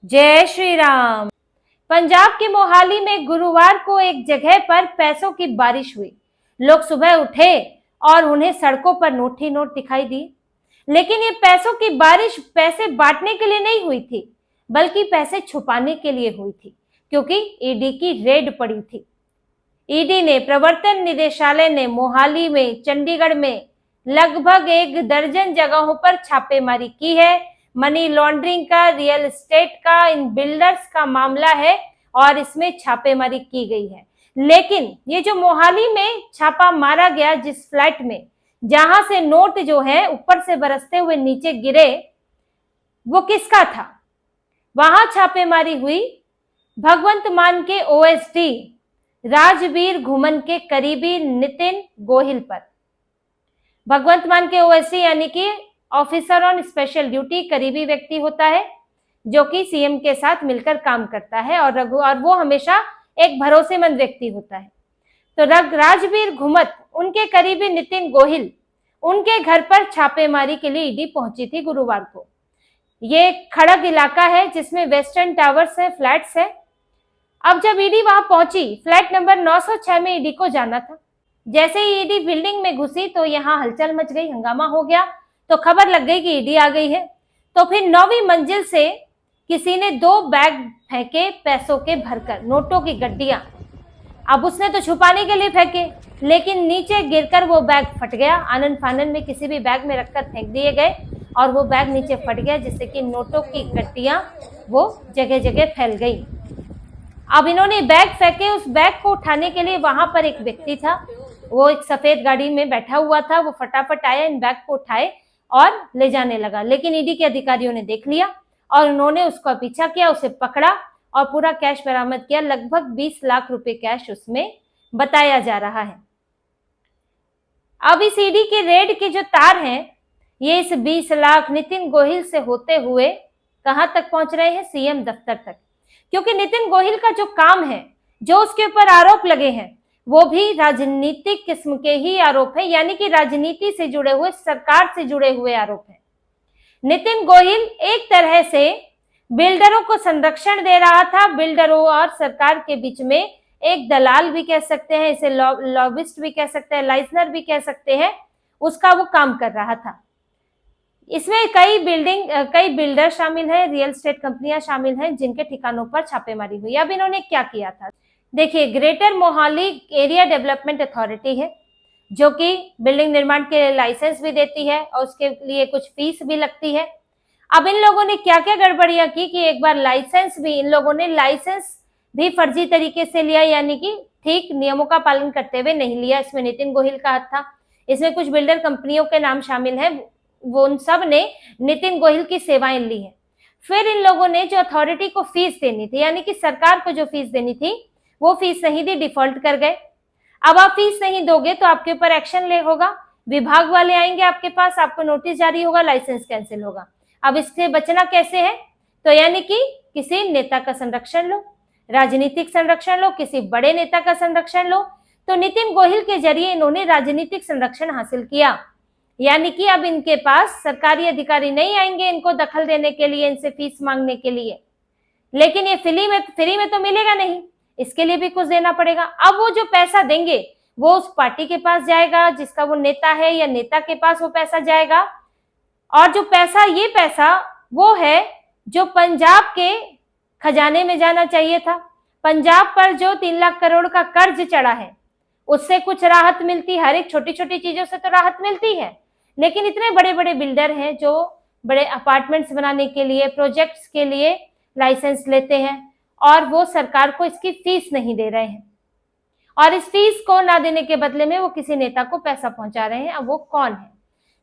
जय श्री राम। पंजाब के मोहाली में गुरुवार को एक जगह पर पैसों की बारिश हुई। लोग सुबह उठे और उन्हें सड़कों पर नोट ही नोट दिखाई दिए। लेकिन ये पैसों की बारिश पैसे बांटने के लिए नहीं हुई थी, बल्कि पैसे छुपाने के लिए हुई थी, क्योंकि ईडी की रेड पड़ी थी। ईडी ने, प्रवर्तन निदेशालय ने मोहाली में, चंडीगढ़ में लगभग 1 दर्जन जगहों पर छापेमारी की है। मनी लॉन्ड्रिंग का, रियल एस्टेट का, इन बिल्डर्स का मामला है और इसमें छापेमारी की गई है। लेकिन ये जो मोहाली में छापा मारा गया, जिस फ्लैट में, जहां से नोट जो है ऊपर से बरसते हुए नीचे गिरे, वो किसका था? वहां छापेमारी हुई भगवंत मान के ओएसडी राजवीर घुमन के करीबी नितिन गोहिल पर। भगवंत मान के ओएसडी यानी कि ऑफिसर ऑन स्पेशल ड्यूटी, करीबी व्यक्ति होता है जो कि सीएम के साथ मिलकर काम करता है और वो हमेशा एक भरोसेमंद व्यक्ति होता है। तो राजवीर घुमत, उनके करीबी नितिन गोहिल, उनके घर पर छापेमारी के लिए ईडी पहुंची थी गुरुवार को। ये खड़ग इलाका है जिसमें वेस्टर्न टावर्स है, फ्लैट्स है। अब जब ईडी वहां पहुंची, फ्लैट नंबर 906 में ईडी को जाना था। जैसे ही ईडी बिल्डिंग में घुसी तो यहाँ हलचल मच गई, हंगामा हो गया, तो खबर लग गई कि ईडी आ गई है। तो फिर 9वीं मंजिल से किसी ने 2 बैग फेंके पैसों के भरकर, नोटों की गड्डियां। अब उसने तो छुपाने के लिए फेंके, लेकिन नीचे गिरकर वो बैग फट गया। आनन फानन में किसी भी बैग में रखकर फेंक दिए गए और वो बैग नीचे फट गया, जिससे कि नोटों की गड्डियां वो जगह जगह फैल गई। अब इन्होंने बैग फेंके, उस बैग को उठाने के लिए वहां पर एक व्यक्ति था, वो एक सफेद गाड़ी में बैठा हुआ था। वो फटाफट आया, इन बैग को उठाए और ले जाने लगा। लेकिन ईडी के अधिकारियों ने देख लिया और उन्होंने उसका पीछा किया, उसे पकड़ा और पूरा कैश बरामद किया। लगभग 20 लाख रुपए कैश उसमें बताया जा रहा है। अब इस ईडी के रेड के जो तार हैं, ये इस 20 लाख नितिन गोहिल से होते हुए कहां तक पहुंच रहे हैं? सीएम दफ्तर तक। क्योंकि नितिन गोहिल का जो काम है, जो उसके ऊपर आरोप लगे हैं, वो भी राजनीतिक किस्म के ही आरोप है, यानी कि राजनीति से जुड़े हुए, सरकार से जुड़े हुए आरोप है। नितिन गोहिल एक तरह से बिल्डरों को संरक्षण दे रहा था। बिल्डरों और सरकार के बीच में एक दलाल भी कह सकते हैं, इसे लॉबिस्ट भी कह सकते हैं, लाइजनर भी कह सकते हैं, उसका वो काम कर रहा था। इसमें कई बिल्डर शामिल हैं, रियल एस्टेट कंपनियां शामिल हैं, जिनके ठिकानों पर छापेमारी हुई। अब इन्होंने क्या किया था? देखिए, greater Mohali area development authority है, जो कि बिल्डिंग निर्माण के लाइसेंस भी देती है और उसके लिए कुछ फीस भी लगती है। अब इन लोगों ने क्या क्या गड़बड़ियां की कि एक बार इन लोगों ने लाइसेंस भी फर्जी तरीके से लिया, यानी कि ठीक नियमों का पालन करते हुए नहीं लिया। इसमें नितिन गोहिल का हाथ था। इसमें कुछ बिल्डर कंपनियों के नाम शामिल हैं, वो उन सब ने नितिन गोहिल की सेवाएं ली हैं। फिर इन लोगों ने जो अथॉरिटी को फीस देनी थी, यानी कि सरकार को जो फीस देनी थी, वो फीस नहीं दी, डिफॉल्ट कर गए। अब आप फीस नहीं दोगे तो आपके ऊपर एक्शन ले होगा, विभाग वाले आएंगे आपके पास, आपको नोटिस जारी होगा, लाइसेंस कैंसिल होगा। अब इससे बचना कैसे है? तो यानी कि किसी नेता का संरक्षण लो, राजनीतिक संरक्षण लो, किसी बड़े नेता का संरक्षण लो। तो नितिन गोहिल के जरिए इन्होंने राजनीतिक संरक्षण हासिल किया, यानी कि अब इनके पास सरकारी अधिकारी नहीं आएंगे इनको दखल देने के लिए, इनसे फीस मांगने के लिए। लेकिन ये फ्री में तो मिलेगा नहीं, इसके लिए भी कुछ देना पड़ेगा। अब वो जो पैसा देंगे वो उस पार्टी के पास जाएगा जिसका वो नेता है, या नेता के पास वो पैसा जाएगा। और जो पैसा, ये पैसा वो है जो पंजाब के खजाने में जाना चाहिए था। पंजाब पर जो 3 लाख करोड़ का कर्ज चढ़ा है, उससे कुछ राहत मिलती, हर एक छोटी छोटी चीजों से तो राहत मिलती है। लेकिन इतने बड़े बड़े बिल्डर हैं जो बड़े अपार्टमेंट्स बनाने के लिए, प्रोजेक्ट्स के लिए लाइसेंस लेते हैं और वो सरकार को इसकी फीस नहीं दे रहे हैं, और इस फीस को ना देने के बदले में वो किसी नेता को पैसा पहुंचा रहे हैं। अब वो कौन है?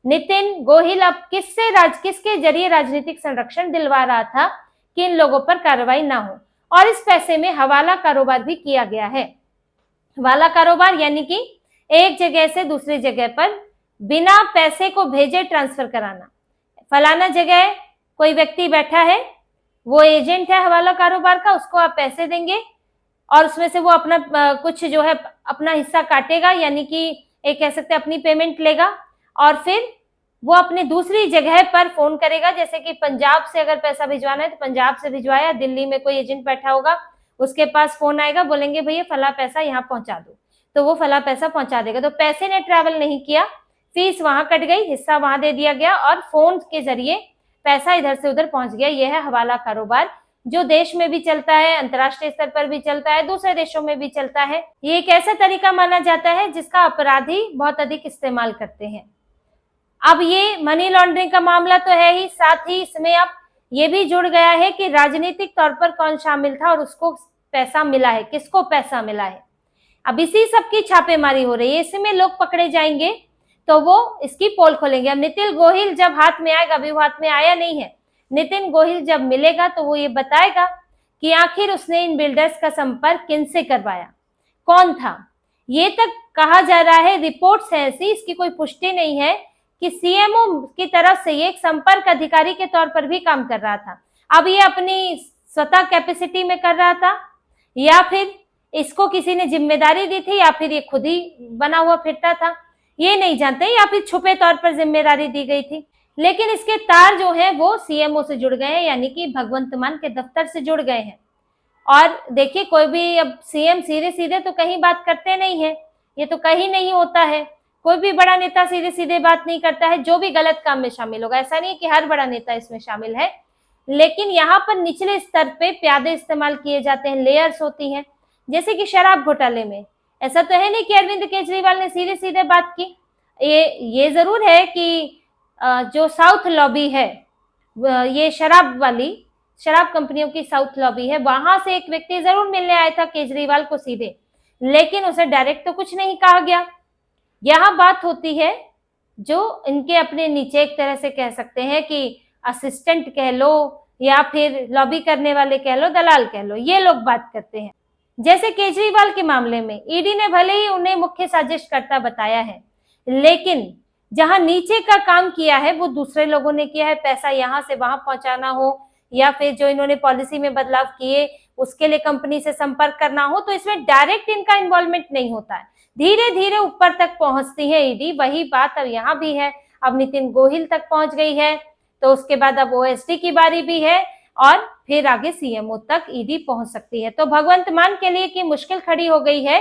नितिन गोहिल अब किसके जरिए राजनीतिक संरक्षण दिलवा रहा था कि इन लोगों पर कार्रवाई ना हो। और इस पैसे में हवाला कारोबार भी किया गया है। हवाला कारोबार यानी कि एक जगह से दूसरी जगह पर बिना पैसे को भेजे ट्रांसफर कराना। फलाना जगह कोई व्यक्ति बैठा है, वो एजेंट है हवाला कारोबार का, उसको आप पैसे देंगे और उसमें से वो अपना कुछ जो है अपना हिस्सा काटेगा, यानी कि एक कह सकते हैं अपनी पेमेंट लेगा, और फिर वो अपने दूसरी जगह पर फोन करेगा, जैसे कि पंजाब से अगर पैसा भिजवाना है तो पंजाब से भिजवाया, दिल्ली में कोई एजेंट बैठा होगा, उसके पास फोन आएगा, बोलेंगे भैया फला पैसा यहाँ पहुंचा दो, तो वो फला पैसा पहुंचा देगा। तो पैसे ने ट्रैवल नहीं किया, फीस वहां कट गई, हिस्सा वहां दे दिया गया और फोन के जरिए पैसा इधर से उधर पहुंच गया। यह है हवाला कारोबार, जो देश में भी चलता है, अंतर्राष्ट्रीय स्तर पर भी चलता है, दूसरे देशों में भी चलता है। ये एक ऐसा तरीका माना जाता है जिसका अपराधी बहुत अधिक इस्तेमाल करते हैं। अब ये मनी लॉन्ड्रिंग का मामला तो है ही, साथ ही इसमें अब ये भी जुड़ गया है कि राजनीतिक तौर पर कौन शामिल था और उसको पैसा मिला है, किसको पैसा मिला है। अब इसी सब की छापेमारी हो रही है, इसमें लोग पकड़े जाएंगे तो वो इसकी पोल खोलेंगे। अब नितिन गोहिल जब हाथ में आएगा, अभी वो हाथ में आया नहीं है, नितिन गोहिल जब मिलेगा तो वो ये बताएगा कि आखिर उसने इन बिल्डर्स का संपर्क किनसे करवाया, कौन था। ये तक कहा जा रहा है, रिपोर्ट्स है ऐसी, इसकी कोई पुष्टि नहीं है कि सीएमओ की तरफ से ये एक संपर्क अधिकारी के तौर पर भी काम कर रहा था। अब ये अपनी स्वतः कैपेसिटी में कर रहा था या फिर इसको किसी ने जिम्मेदारी दी थी या फिर ये खुद ही बना हुआ फिरता था, ये नहीं जानते, या फिर छुपे तौर पर जिम्मेदारी दी गई थी। लेकिन इसके तार जो हैं वो सीएमओ से जुड़ गए हैं, यानी कि भगवंत मान के दफ्तर से जुड़ गए हैं। और देखिए, कोई भी अब सीएम सीधे सीधे तो कहीं बात करते नहीं है, ये तो कहीं नहीं होता है। कोई भी बड़ा नेता सीधे सीधे बात नहीं करता है, जो भी गलत काम में शामिल होगा। ऐसा नहीं कि हर बड़ा नेता इसमें शामिल है, लेकिन यहाँ पर निचले स्तर पे प्यादे इस्तेमाल किए जाते हैं, लेयर्स होती हैं। जैसे कि शराब घोटाले में ऐसा तो है नहीं कि अरविंद केजरीवाल ने सीधे सीधे बात की। ये जरूर है कि जो साउथ लॉबी है, ये शराब कंपनियों की साउथ लॉबी है, वहां से एक व्यक्ति जरूर मिलने आया था केजरीवाल को सीधे, लेकिन उसे डायरेक्ट तो कुछ नहीं कहा गया। यहाँ बात होती है जो इनके अपने नीचे, एक तरह से कह सकते हैं कि असिस्टेंट कह लो या फिर लॉबी करने वाले कह लो, दलाल कह लो, ये लोग बात करते हैं। जैसे केजरीवाल के मामले में ईडी ने भले ही उन्हें मुख्य साजिशकर्ता बताया है, लेकिन जहां नीचे का काम किया है वो दूसरे लोगों ने किया है। पैसा यहां से वहां पहुंचाना हो या फिर जो इन्होंने पॉलिसी में बदलाव किए उसके लिए कंपनी से संपर्क करना हो, तो इसमें डायरेक्ट इनका इन्वॉल्वमेंट नहीं होता है, धीरे धीरे ऊपर तक पहुंचती है ईडी। वही बात अब यहाँ भी है, अब नितिन गोहिल तक पहुंच गई है, तो उसके बाद अब ओएसडी की बारी भी है और फिर आगे सीएमओ तक ईडी पहुंच सकती है। तो भगवंत मान के लिए की मुश्किल खड़ी हो गई है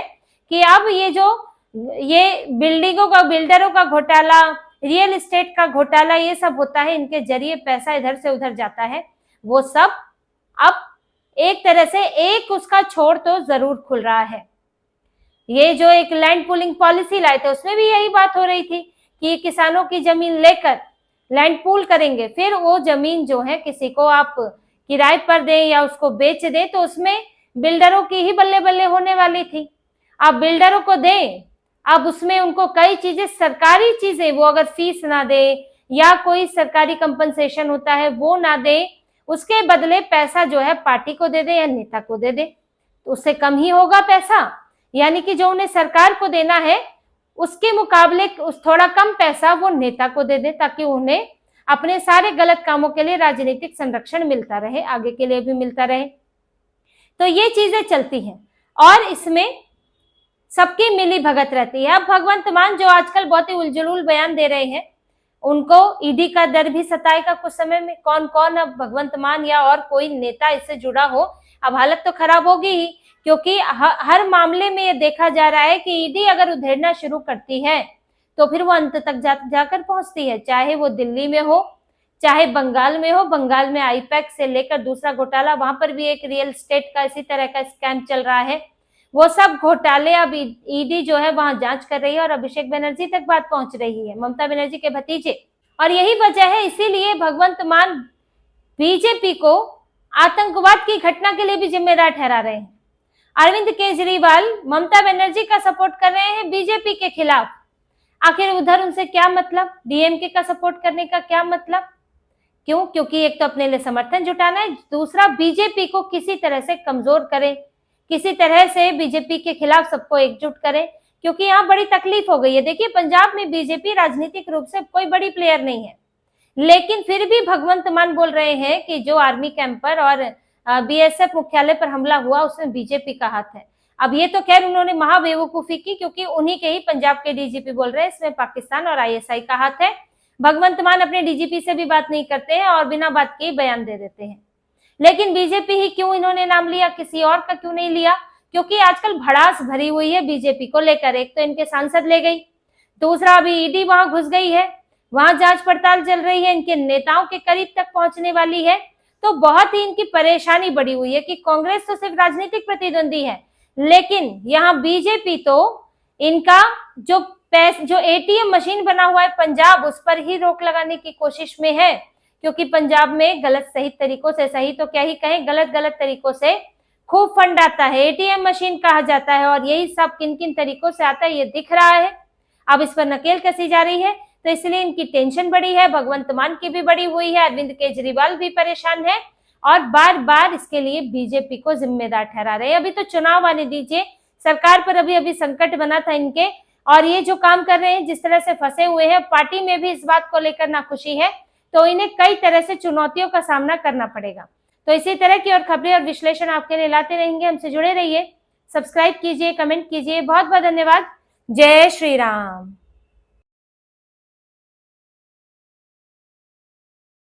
कि अब ये बिल्डिंगों का, बिल्डरों का घोटाला, रियल एस्टेट का घोटाला, ये सब होता है, इनके जरिए पैसा इधर से उधर जाता है, वो सब अब एक तरह से एक उसका छोर तो जरूर खुल रहा है। ये जो एक लैंड पूलिंग पॉलिसी लाए थे उसमें भी यही बात हो रही थी कि किसानों की जमीन लेकर लैंड पूल करेंगे, फिर वो जमीन जो है किसी को आप किराए पर दें या उसको बेच दें, तो उसमें बिल्डरों की ही बल्ले बल्ले होने वाली थी। आप बिल्डरों को दें, अब उसमें उनको कई चीजें, सरकारी चीजें, वो अगर फीस ना दे या कोई सरकारी कंपनसेशन होता है वो ना दे, उसके बदले पैसा जो है पार्टी को दे दे या नेता को दे दे, तो उससे कम ही होगा पैसा। यानी कि जो उन्हें सरकार को देना है उसके मुकाबले थोड़ा कम पैसा वो नेता को दे दे, ताकि उन्हें अपने सारे गलत कामों के लिए राजनीतिक संरक्षण मिलता रहे, आगे के लिए भी मिलता रहे। तो ये चीजें चलती हैं और इसमें सबकी मिली भगत रहती है। अब भगवंत मान जो आजकल बहुत ही उलझुल बयान दे रहे हैं, उनको ईडी का डर भी सताएगा कुछ समय में। कौन कौन, अब भगवंत मान या और कोई नेता इससे जुड़ा हो, अब हालत तो खराब होगी ही, क्योंकि हर मामले में ये देखा जा रहा है कि ईडी अगर उधेड़ना शुरू करती है तो फिर वो अंत तक जाकर पहुंचती है, चाहे वो दिल्ली में हो, चाहे बंगाल में हो। बंगाल में आईपैक से लेकर दूसरा घोटाला, वहां पर भी एक रियल एस्टेट का इसी तरह का स्कैम चल रहा है। वो सब घोटाले अब ईडी जो है वहां जांच कर रही है और अभिषेक बनर्जी तक बात पहुंच रही है, ममता बनर्जी के भतीजे। और यही वजह है, इसीलिए भगवंत मान बीजेपी को आतंकवाद की घटना के लिए भी जिम्मेदार ठहरा रहे हैं। अरविंद केजरीवाल ममता बनर्जी का सपोर्ट कर रहे हैं बीजेपी के खिलाफ। आखिर उधर उनसे क्या मतलब, डीएमके का सपोर्ट करने का क्या मतलब? क्यों? क्योंकि एक तो अपने लिए समर्थन जुटाना है, दूसरा बीजेपी को किसी तरह से कमजोर करे, किसी तरह से बीजेपी के खिलाफ सबको एकजुट करे, क्योंकि यहाँ बड़ी तकलीफ हो गई है। देखिए, पंजाब में बीजेपी राजनीतिक रूप से कोई बड़ी प्लेयर नहीं है, लेकिन फिर भी भगवंत मान बोल रहे हैं कि जो आर्मी कैंप पर और बीएसएफ मुख्यालय पर हमला हुआ उसमें बीजेपी का हाथ है। अब ये तो खैर उन्होंने महाबेवकूफी की, क्योंकि उन्हीं के ही पंजाब के डीजीपी बोल रहे हैं इसमें पाकिस्तान और आईएसआई का हाथ है। भगवंत मान अपने डीजीपी से भी बात नहीं करते हैं और बिना बात के बयान दे देते हैं। लेकिन बीजेपी ही क्यों इन्होंने नाम लिया, किसी और का क्यों नहीं लिया? क्योंकि आजकल भड़ास भरी हुई है बीजेपी को लेकर। एक तो इनके सांसद ले गई, दूसरा अभी ईडी वहां घुस गई है, वहां जांच पड़ताल चल रही है, इनके नेताओं के करीब तक पहुंचने वाली है। तो बहुत ही इनकी परेशानी बढ़ी हुई है कि कांग्रेस तो सिर्फ राजनीतिक प्रतिद्वंदी है, लेकिन यहाँ बीजेपी तो इनका जो एटीएम मशीन बना हुआ है पंजाब, उस पर ही रोक लगाने की कोशिश में है। क्योंकि पंजाब में गलत सही तरीकों से, सही तो क्या ही कहें, गलत तरीकों से खूब फंड आता है, एटीएम मशीन कहा जाता है, और यही सब किन किन तरीकों से आता है ये दिख रहा है। अब इस पर नकेल कसी जा रही है, तो इसलिए इनकी टेंशन बढ़ी है, भगवंत मान की भी बढ़ी हुई है, अरविंद केजरीवाल भी परेशान है और बार बार इसके लिए बीजेपी को जिम्मेदार ठहरा रहे हैं। अभी तो चुनाव आने दीजिए, सरकार पर अभी संकट बना था इनके, और ये जो काम कर रहे हैं, जिस तरह से फंसे हुए हैं, पार्टी में भी इस बात को लेकर नाखुशी है, तो इन्हें कई तरह से चुनौतियों का सामना करना पड़ेगा। तो इसी तरह की और खबरें और विश्लेषण आपके लिए लाते रहेंगे, हमसे जुड़े रहिए, सब्सक्राइब कीजिए, कमेंट कीजिए। बहुत बहुत धन्यवाद। जय श्री राम।